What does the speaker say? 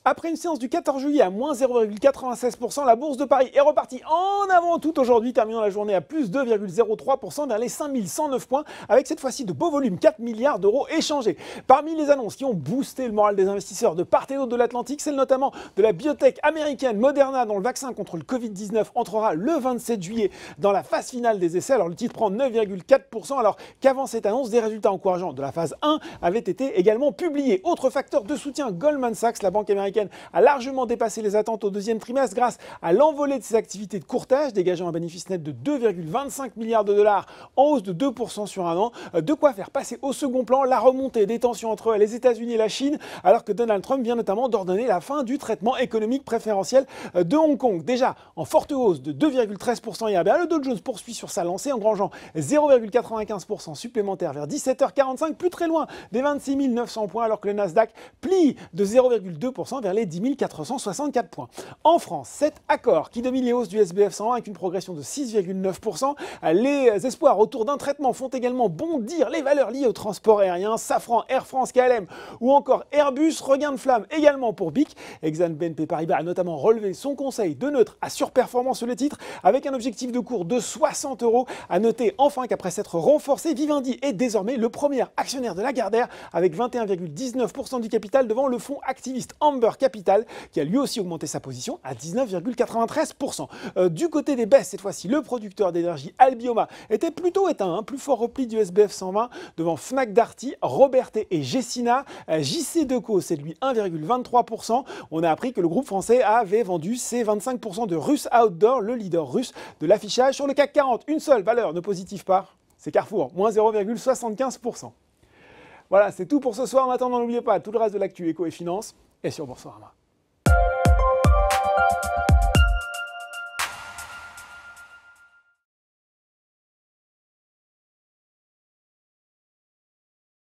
Après une séance du 14 juillet à moins 0,96%, la bourse de Paris est repartie en avant tout aujourd'hui, terminant la journée à plus 2,03% vers les 5109 points, avec cette fois-ci de beaux volumes, 4 milliards d'euros échangés. Parmi les annonces qui ont boosté le moral des investisseurs de part et d'autre de l'Atlantique, celle notamment de la biotech américaine Moderna, dont le vaccin contre le Covid-19 entrera le 27 juillet dans la phase finale des essais. Alors le titre prend 9,4%, alors qu'avant cette annonce, des résultats encourageants de la phase 1 avaient été également publiés. Autre facteur de soutien, Goldman Sachs, la banque américaine, a largement dépassé les attentes au deuxième trimestre grâce à l'envolée de ses activités de courtage, dégageant un bénéfice net de 2,25 milliards de dollars en hausse de 2% sur un an. De quoi faire passer au second plan la remontée des tensions entre les États-Unis et la Chine, alors que Donald Trump vient notamment d'ordonner la fin du traitement économique préférentiel de Hong Kong. Déjà en forte hausse de 2,13% hier, le Dow Jones poursuit sur sa lancée, engrangeant 0,95% supplémentaire vers 17h45, plus très loin des 26 900 points, alors que le Nasdaq plie de 0,2% vers les 10 464 points. En France, cet accord qui domine les hausses du SBF 120 avec une progression de 6,9%. Les espoirs autour d'un traitement font également bondir les valeurs liées au transport aérien, Safran, Air France, KLM ou encore Airbus. Regain de flamme également pour BIC. Exane BNP Paribas a notamment relevé son conseil de neutre à surperformance sur les titres avec un objectif de cours de 60 €. À noter enfin qu'après s'être renforcé, Vivendi est désormais le premier actionnaire de Lagardère avec 21,19% du capital devant le fonds activiste Amber Capital, qui a lui aussi augmenté sa position à 19,93%. Du côté des baisses, cette fois-ci, le producteur d'énergie Albioma était plutôt éteint, plus fort repli du SBF 120 devant Fnac Darty, Robertet et Gessina. JC Deco, c'est lui 1,23%. On a appris que le groupe français avait vendu ses 25% de Russe Outdoor, le leader russe de l'affichage. Sur le CAC 40, une seule valeur ne positive pas, c'est Carrefour, moins 0,75%. Voilà, c'est tout pour ce soir. En attendant, n'oubliez pas tout le reste de l'actu éco et finance est sur Boursorama.